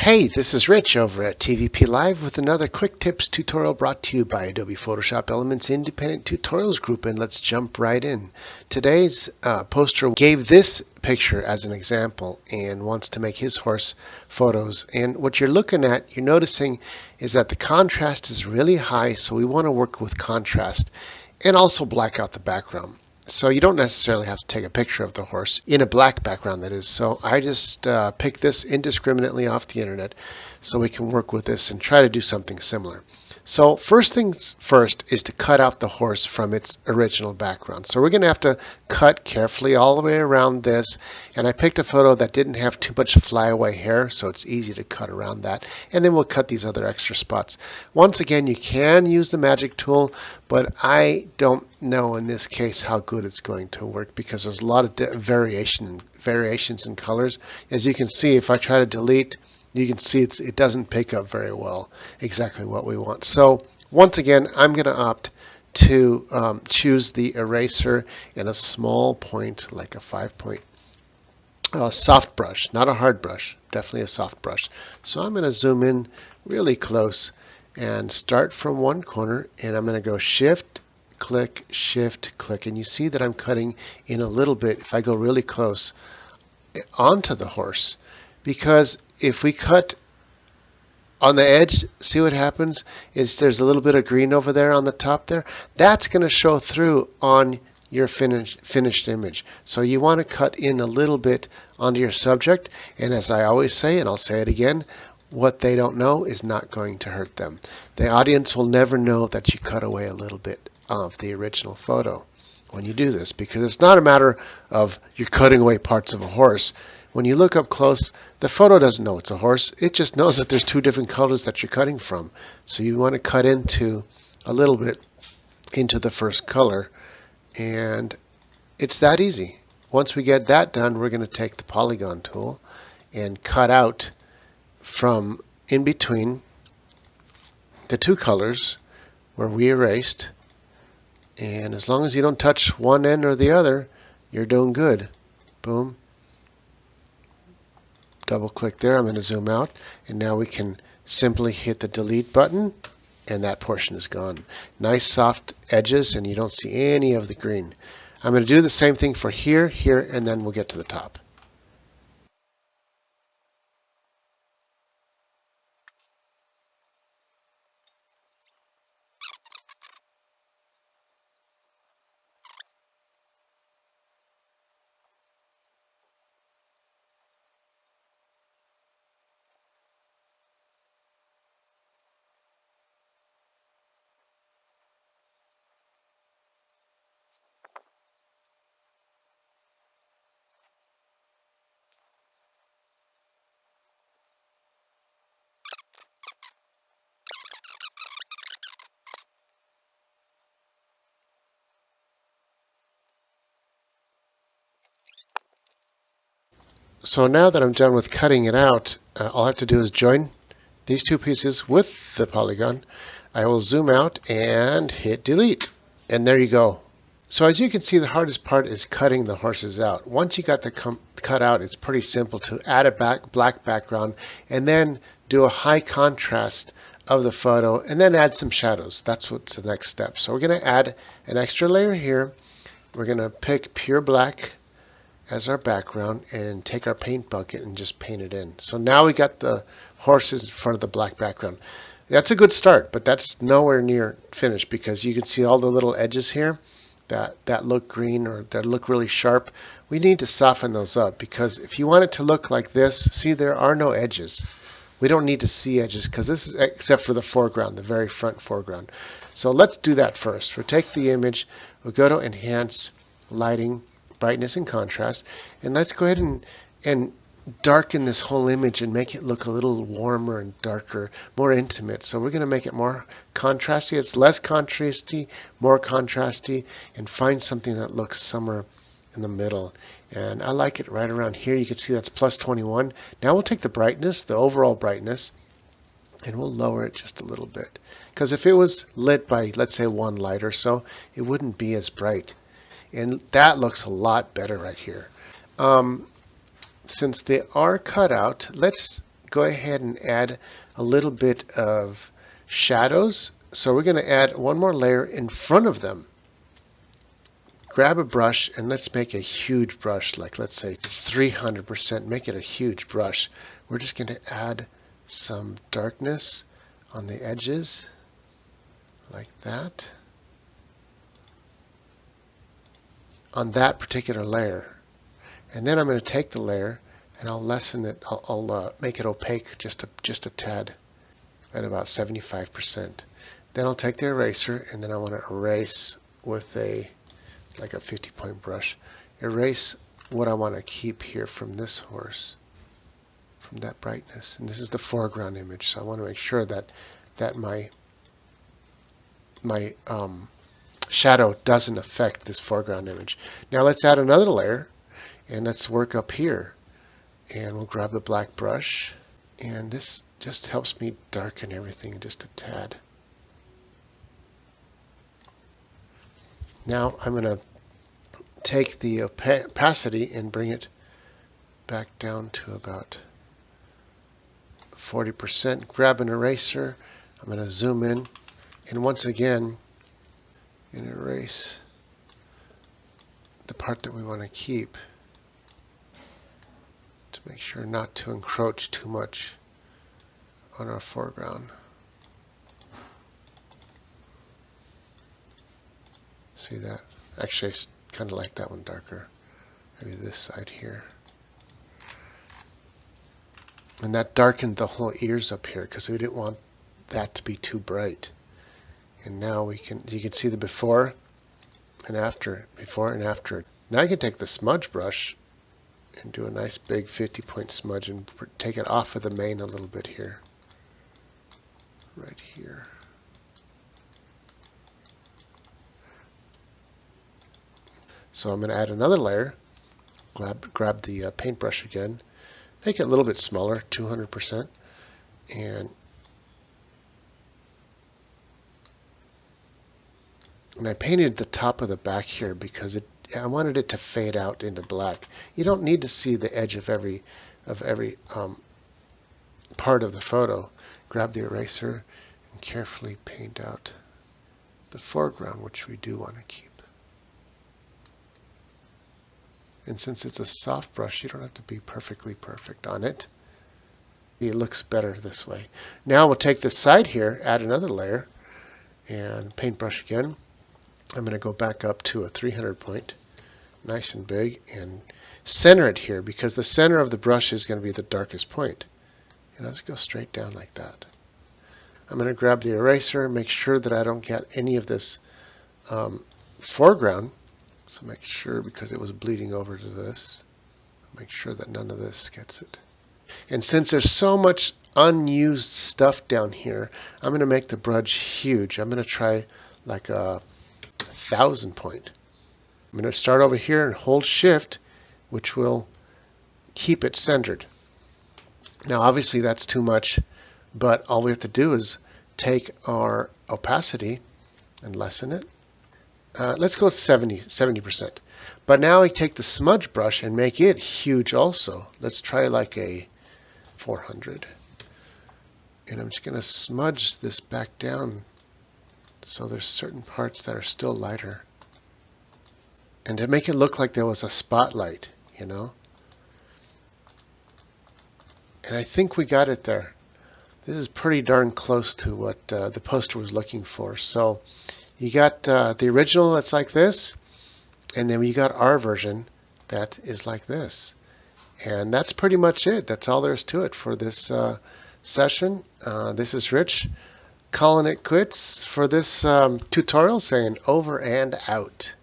Hey, this is Rich over at TVP Live with another quick tips tutorial brought to you by Adobe Photoshop Elements Independent Tutorials Group, and let's jump right in. Today's poster gave this picture as an example and wants to make his horse photos. And what you're looking at, you're noticing, is that the contrast is really high, so we want to work with contrast and also black out the background. So you don't necessarily have to take a picture of the horse in a black background, that is. So I just picked this indiscriminately off the internet so we can work with this and try to do something similar. So first things first is to cut out the horse from its original background. So we're going to have to cut carefully all the way around this. And I picked a photo that didn't have too much flyaway hair, so it's easy to cut around that. And then we'll cut these other extra spots. Once again, you can use the magic tool, but I don't know in this case how good it's going to work because there's a lot of variations in colors. As you can see, if I try to delete, you can see it doesn't pick up very well exactly what we want. So once again, I'm going to opt to choose the eraser in a small point, like a 5-point soft brush, not a hard brush, definitely a soft brush. So I'm going to zoom in really close and start from one corner, and I'm going to go shift click, and you see that I'm cutting in a little bit if I go really close onto the horse, because if we cut on the edge, see what happens is there's a little bit of green over there on the top there. That's going to show through on your finished image. So you want to cut in a little bit onto your subject, and as I always say, and I'll say it again, what they don't know is not going to hurt them. The audience will never know that you cut away a little bit of the original photo when you do this, because it's not a matter of you're cutting away parts of a horse. When you look up close, the photo doesn't know it's a horse. It just knows that there's two different colors that you're cutting from. So you want to cut into a little bit into the first color, and it's that easy. Once we get that done, we're going to take the polygon tool and cut out from in between the two colors where we erased. And as long as you don't touch one end or the other, you're doing good. Boom. Double click there. I'm going to zoom out, and now we can simply hit the delete button, and that portion is gone. Nice soft edges, and you don't see any of the green. I'm going to do the same thing for here, and then we'll get to the top. So now that I'm done with cutting it out, all I have to do is join these two pieces with the polygon. I will zoom out and hit delete. And there you go. So as you can see, the hardest part is cutting the horses out. Once you got the cut out, it's pretty simple to add a black background and then do a high contrast of the photo and then add some shadows. That's what's the next step. So we're going to add an extra layer here. We're going to pick pure black as our background and take our paint bucket and just paint it in. So now we got the horses in front of the black background. That's a good start, but that's nowhere near finished, because you can see all the little edges here that look green or that look really sharp. We need to soften those up, because if you want it to look like this, see, there are no edges. We don't need to see edges because this is except for the foreground, the very front foreground. So let's do that first. We'll take the image, we'll go to Enhance, Lighting, Brightness and Contrast, and let's go ahead and darken this whole image and make it look a little warmer and darker, more intimate. So we're going to make it more contrasty. It's less contrasty, more contrasty, and find something that looks somewhere in the middle. And I like it right around here. You can see that's plus 21. Now we'll take the brightness, the overall brightness, and we'll lower it just a little bit. Because if it was lit by, let's say, one light or so, it wouldn't be as bright. And that looks a lot better right here. Since they are cut out, let's go ahead and add a little bit of shadows. So we're going to add one more layer in front of them. Grab a brush and let's make a huge brush, like let's say 300%, make it a huge brush. We're just going to add some darkness on the edges, like that, on that particular layer. And then I'm going to take the layer and I'll lessen it, I'll make it opaque just a tad, at about 75%. Then I'll take the eraser and then I want to erase with like a 50-point brush. Erase what I want to keep here from this horse, from that brightness. And this is the foreground image, so I want to make sure that my shadow doesn't affect this foreground image. Now let's add another layer and let's work up here. And we'll grab the black brush, and this just helps me darken everything just a tad. Now I'm going to take the opacity and bring it back down to about 40%. Grab an eraser. I'm going to zoom in, and once again, and erase the part that we want to keep, to make sure not to encroach too much on our foreground. See that? Actually, I kind of like that one darker. Maybe this side here. And that darkened the whole ears up here because we didn't want that to be too bright. And now you can see the before and after, before and after. Now I can take the smudge brush and do a nice big 50-point smudge and take it off of the mane a little bit here. Right here. So I'm going to add another layer. Grab the paintbrush again. Make it a little bit smaller, 200%. And I painted the top of the back here because I wanted it to fade out into black. You don't need to see the edge of every part of the photo. Grab the eraser and carefully paint out the foreground, which we do want to keep. And since it's a soft brush, you don't have to be perfectly perfect on it. It looks better this way. Now we'll take this side here, add another layer, and paintbrush again. I'm going to go back up to a 300 point, nice and big, and center it here because the center of the brush is going to be the darkest point. And I'll just go straight down like that. I'm going to grab the eraser and make sure that I don't get any of this foreground. So make sure, because it was bleeding over to this, make sure that none of this gets it. And since there's so much unused stuff down here, I'm going to make the brush huge. I'm going to try like a 1,000 point. I'm going to start over here and hold shift, which will keep it centered. Now obviously that's too much, but all we have to do is take our opacity and lessen it. Let's go 70%. But now I take the smudge brush and make it huge also. Let's try like a 400. And I'm just going to smudge this back down so there's certain parts that are still lighter. And to make it look like there was a spotlight, you know. And I think we got it there. This is pretty darn close to what the poster was looking for. So you got the original that's like this, and then we got our version that is like this. And that's pretty much it. That's all there is to it for this session. This is Rich calling it quits for this tutorial, saying over and out.